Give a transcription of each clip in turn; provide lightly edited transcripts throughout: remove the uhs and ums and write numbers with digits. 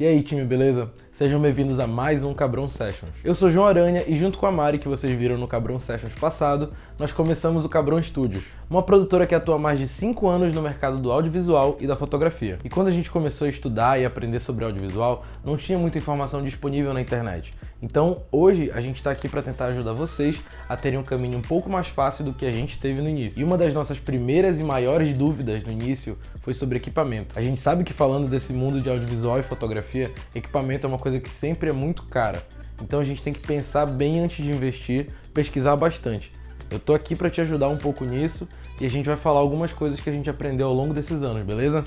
E aí, time, beleza? Sejam bem-vindos a mais um Cabrão Sessions. Eu sou João Aranha e junto com a Mari, que vocês viram no Cabrão Sessions passado, nós começamos o Cabrão Studios, uma produtora que atua há mais de 5 anos no mercado do audiovisual e da fotografia. E quando a gente começou a estudar e aprender sobre audiovisual, não tinha muita informação disponível na internet. Então, hoje, a gente está aqui para tentar ajudar vocês a terem um caminho um pouco mais fácil do que a gente teve no início. E uma das nossas primeiras e maiores dúvidas no início foi sobre equipamento. A gente sabe que falando desse mundo de audiovisual e fotografia, equipamento é uma coisa que sempre é muito cara. Então a gente tem que pensar bem antes de investir, pesquisar bastante. Eu tô aqui para te ajudar um pouco nisso e a gente vai falar algumas coisas que a gente aprendeu ao longo desses anos, beleza?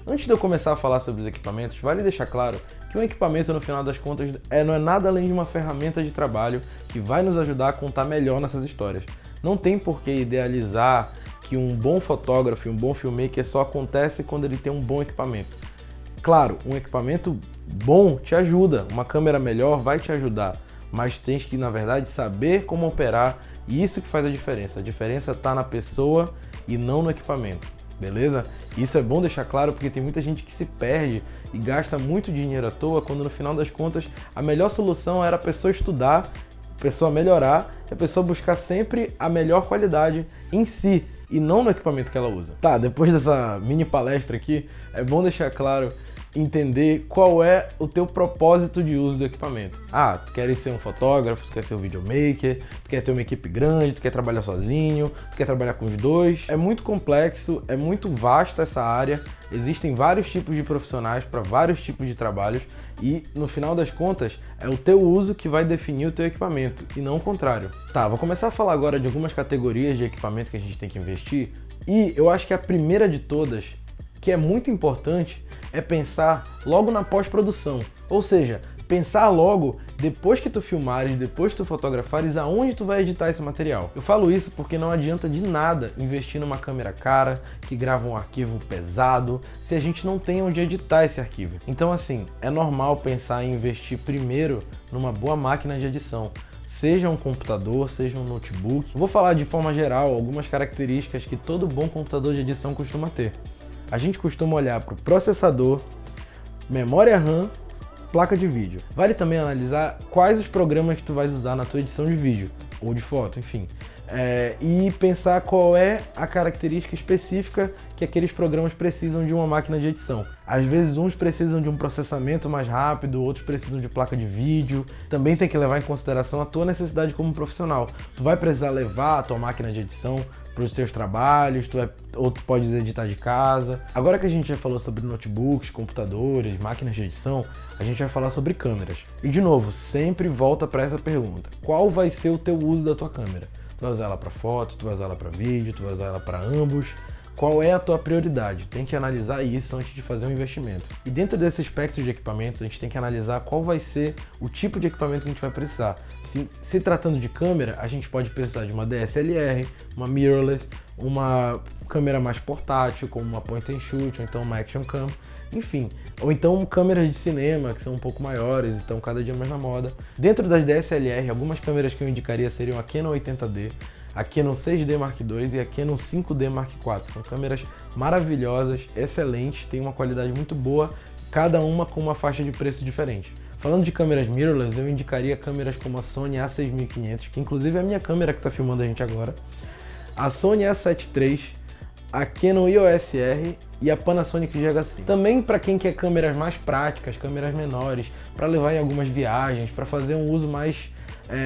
Antes de eu começar a falar sobre os equipamentos, vale deixar claro que um equipamento, no final das contas, não é nada além de uma ferramenta de trabalho que vai nos ajudar a contar melhor nossas histórias. Não tem por que idealizar que um bom fotógrafo e um bom filmmaker só acontece quando ele tem um bom equipamento. Claro, um equipamento bom te ajuda, uma câmera melhor vai te ajudar, mas tens que, na verdade, saber como operar e isso que faz a diferença. A diferença está na pessoa e não no equipamento. Beleza? Isso é bom deixar claro porque tem muita gente que se perde e gasta muito dinheiro à toa quando no final das contas a melhor solução era a pessoa estudar, a pessoa melhorar, a pessoa buscar sempre a melhor qualidade em si e não no equipamento que ela usa. Tá, depois dessa mini palestra aqui, é bom deixar claro entender qual é o teu propósito de uso do equipamento. Ah, tu quer ser um fotógrafo, tu quer ser um videomaker, tu quer ter uma equipe grande, tu quer trabalhar sozinho, tu quer trabalhar com os dois. É muito complexo, é muito vasta essa área, existem vários tipos de profissionais para vários tipos de trabalhos e no final das contas é o teu uso que vai definir o teu equipamento e não o contrário. Tá, vou começar a falar agora de algumas categorias de equipamento que a gente tem que investir e eu acho que a primeira de todas, que é muito importante, é pensar logo na pós-produção, ou seja, pensar logo depois que tu filmares, depois que tu fotografares, aonde tu vai editar esse material. Eu falo isso porque não adianta de nada investir numa câmera cara, que grava um arquivo pesado, se a gente não tem onde editar esse arquivo. Então assim, é normal pensar em investir primeiro numa boa máquina de edição, seja um computador, seja um notebook. Eu vou falar de forma geral algumas características que todo bom computador de edição costuma ter. A gente costuma olhar para o processador, memória RAM, placa de vídeo. Vale também analisar quais os programas que tu vais usar na tua edição de vídeo ou de foto, enfim. E pensar qual é a característica específica que aqueles programas precisam de uma máquina de edição. Às vezes uns precisam de um processamento mais rápido, outros precisam de placa de vídeo. Também tem que levar em consideração a tua necessidade como profissional. Tu vai precisar levar a tua máquina de edição para os teus trabalhos, ou tu pode editar de casa. Agora que a gente já falou sobre notebooks, computadores, máquinas de edição, a gente vai falar sobre câmeras. E de novo, sempre volta para essa pergunta. Qual vai ser o teu uso da tua câmera? Tu vai usar ela para foto, tu vai usar ela para vídeo, tu vai usar ela para ambos. Qual é a tua prioridade? Tem que analisar isso antes de fazer um investimento. E dentro desse espectro de equipamentos, a gente tem que analisar qual vai ser o tipo de equipamento que a gente vai precisar. Se tratando de câmera, a gente pode precisar de uma DSLR, uma mirrorless, uma câmera mais portátil, como uma point and shoot, ou então uma action cam, enfim. Ou então câmeras de cinema, que são um pouco maiores, estão cada dia mais na moda. Dentro das DSLR, algumas câmeras que eu indicaria seriam a Canon 80D, a Canon 6D Mark II e a Canon 5D Mark IV. São câmeras maravilhosas, excelentes, têm uma qualidade muito boa, cada uma com uma faixa de preço diferente. Falando de câmeras mirrorless, eu indicaria câmeras como a Sony A6500, que inclusive é a minha câmera que está filmando a gente agora, a Sony A7 III, a Canon EOS R e a Panasonic GH5. Também para quem quer câmeras mais práticas, câmeras menores, para levar em algumas viagens, para fazer um uso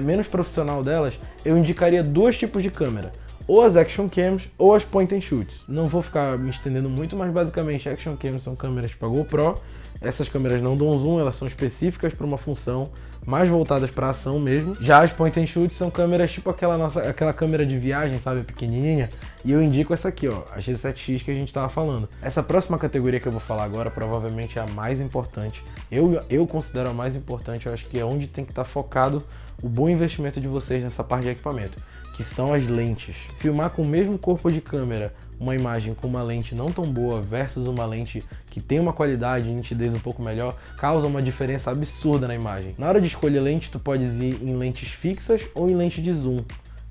menos profissional delas, eu indicaria dois tipos de câmera, ou as action cams ou as point and shoots. Não vou ficar me estendendo muito, mas basicamente action cams são câmeras para GoPro. Essas câmeras não dão zoom, elas são específicas para uma função, mais voltadas para ação mesmo. Já as point and shoot são câmeras tipo aquela câmera de viagem, sabe, pequenininha. E eu indico essa aqui, ó, a G7X que a gente estava falando. Essa próxima categoria que eu vou falar agora provavelmente é a mais importante. Eu considero a mais importante, eu acho que é onde tem que estar focado o bom investimento de vocês nessa parte de equipamento, que são as lentes. Filmar com o mesmo corpo de câmera uma imagem com uma lente não tão boa versus uma lente que tem uma qualidade e nitidez um pouco melhor, causa uma diferença absurda na imagem. Na hora de escolher lente, tu pode ir em lentes fixas ou em lente de zoom.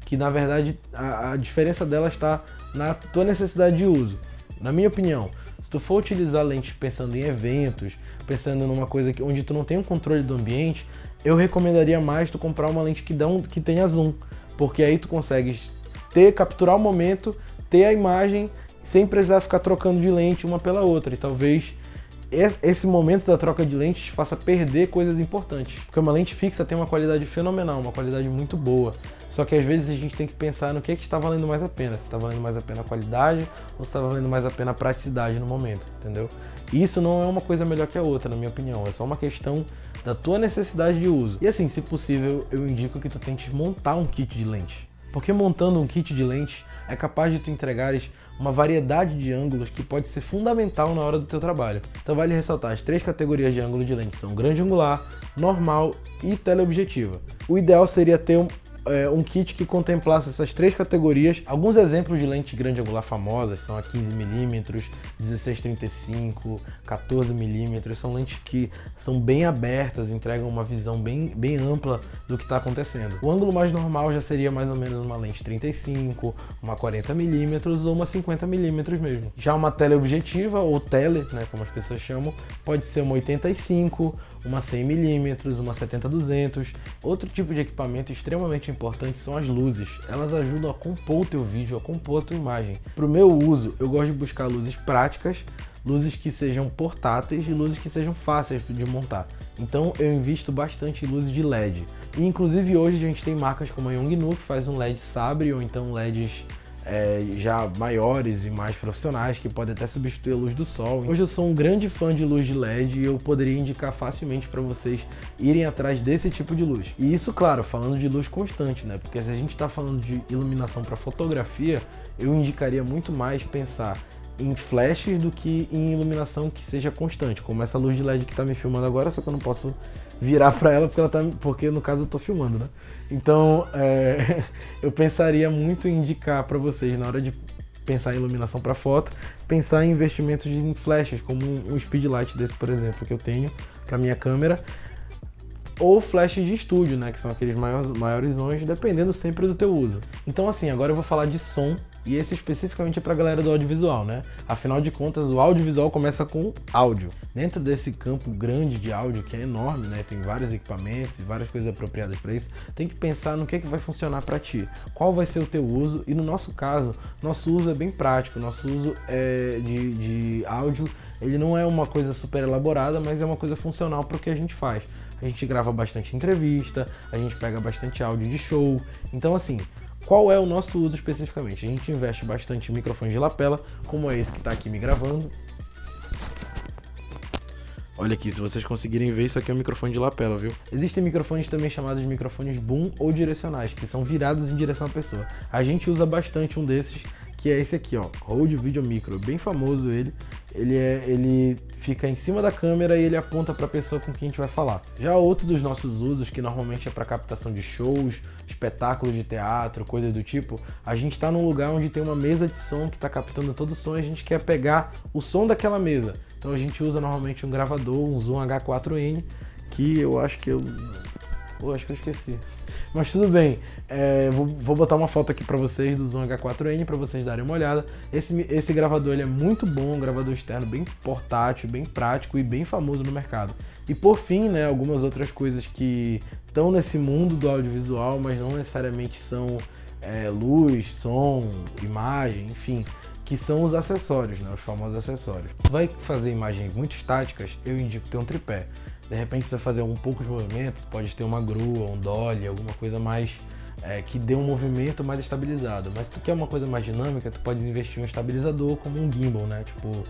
que na verdade a diferença dela está na tua necessidade de uso. Na minha opinião, se tu for utilizar lentes pensando em eventos, pensando numa coisa onde tu não tem um controle do ambiente, eu recomendaria mais tu comprar uma lente que tenha zoom, porque aí tu consegue capturar o momento, ter a imagem sem precisar ficar trocando de lente uma pela outra, e talvez esse momento da troca de lentes faça perder coisas importantes, porque uma lente fixa tem uma qualidade fenomenal, uma qualidade muito boa, só que às vezes a gente tem que pensar no que está valendo mais a pena, se está valendo mais a pena a qualidade ou se está valendo mais a pena a praticidade no momento, entendeu? E isso não é uma coisa melhor que a outra, na minha opinião, é só uma questão da tua necessidade de uso. E assim, se possível, eu indico que tu tentes montar um kit de lentes, porque montando um kit de lentes é capaz de tu entregares uma variedade de ângulos que pode ser fundamental na hora do teu trabalho. Então vale ressaltar, as 3 categorias de ângulo de lente são grande angular, normal e teleobjetiva. O ideal seria ter um kit que contemplasse essas 3 categorias. Alguns exemplos de lentes grande angular famosas são a 15mm, 16-35, 14mm, são lentes que são bem abertas, entregam uma visão bem ampla do que está acontecendo. O ângulo mais normal já seria mais ou menos uma lente 35, uma 40mm ou uma 50mm mesmo. Já uma teleobjetiva, ou tele, né, como as pessoas chamam, pode ser uma 85, uma 100mm, uma 70-200. Outro tipo de equipamento extremamente importante são as luzes. Elas ajudam a compor o teu vídeo, a compor a tua imagem. Para o meu uso, eu gosto de buscar luzes práticas, luzes que sejam portáteis e luzes que sejam fáceis de montar. Então eu invisto bastante em luzes de LED. E inclusive hoje a gente tem marcas como a Yongnuo, que faz um LED Sabre, ou então LEDs já maiores e mais profissionais, que podem até substituir a luz do sol. Hoje eu sou um grande fã de luz de LED e eu poderia indicar facilmente para vocês irem atrás desse tipo de luz. E isso, claro, falando de luz constante, né? Porque se a gente está falando de iluminação para fotografia, eu indicaria muito mais pensar em flashes do que em iluminação que seja constante, como essa luz de LED que está me filmando agora, só que eu não posso virar para ela porque no caso eu estou filmando, né? Então eu pensaria muito em indicar para vocês, na hora de pensar em iluminação para foto, pensar em investimentos em flashes, como um speedlight desse, por exemplo, que eu tenho para minha câmera, ou flashes de estúdio, né, que são aqueles maiores, dependendo sempre do teu uso. Então assim, agora eu vou falar de som, e esse especificamente é para a galera do audiovisual, né? Afinal de contas, o audiovisual começa com áudio. Dentro desse campo grande de áudio, que é enorme, né? Tem vários equipamentos e várias coisas apropriadas para isso, tem que pensar no que vai funcionar para ti. Qual vai ser o teu uso? E no nosso caso, nosso uso é bem prático. Nosso uso de áudio, ele não é uma coisa super elaborada, mas é uma coisa funcional para o que a gente faz. A gente grava bastante entrevista, a gente pega bastante áudio de show. Então assim, qual é o nosso uso especificamente? A gente investe bastante em microfones de lapela, como é esse que está aqui me gravando. Olha aqui, se vocês conseguirem ver, isso aqui é um microfone de lapela, viu? Existem microfones também chamados de microfones boom ou direcionais, que são virados em direção à pessoa. A gente usa bastante um desses, que é esse aqui, ó, Rode Video Micro, bem famoso ele. Ele fica em cima da câmera e ele aponta para a pessoa com quem a gente vai falar. Já outro dos nossos usos, que normalmente é para captação de shows, espetáculos de teatro, coisas do tipo, a gente está num lugar onde tem uma mesa de som que está captando todo o som e a gente quer pegar o som daquela mesa. Então a gente usa normalmente um gravador, um Zoom H4n, que eu acho que eu esqueci. Mas tudo bem, vou botar uma foto aqui para vocês do Zoom H4n para vocês darem uma olhada. Esse gravador ele é muito bom, um gravador externo bem portátil, bem prático e bem famoso no mercado. E por fim, né, algumas outras coisas que estão nesse mundo do audiovisual, mas não necessariamente são luz, som, imagem, enfim, que são os acessórios, né, os famosos acessórios. Vai fazer imagens muito estáticas, eu indico ter um tripé. De repente você vai fazer um pouco de movimento, pode ter uma grua, um dolly, alguma coisa mais que dê um movimento mais estabilizado. Mas se tu quer uma coisa mais dinâmica, tu pode investir em um estabilizador como um gimbal, né? Tipo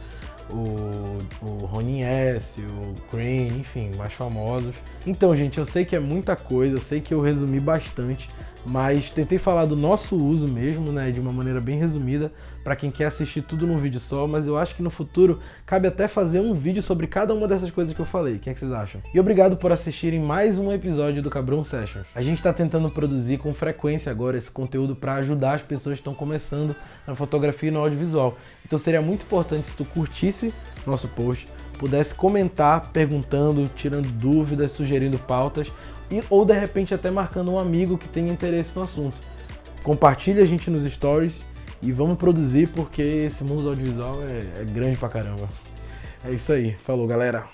o Ronin S, o Crane, enfim, mais famosos. Então, gente, eu sei que é muita coisa, eu sei que eu resumi bastante, mas tentei falar do nosso uso mesmo, né, de uma maneira bem resumida, para quem quer assistir tudo num vídeo só, mas eu acho que no futuro cabe até fazer um vídeo sobre cada uma dessas coisas que eu falei. O que é que vocês acham? E obrigado por assistirem mais um episódio do Cabron Sessions. A gente está tentando produzir com frequência agora esse conteúdo para ajudar as pessoas que estão começando na fotografia e no audiovisual. Então seria muito importante se tu curtisse nosso post, pudesse comentar, perguntando, tirando dúvidas, sugerindo pautas, ou de repente até marcando um amigo que tenha interesse no assunto. Compartilha a gente nos stories e vamos produzir, porque esse mundo do audiovisual é grande pra caramba. É isso aí. Falou, galera.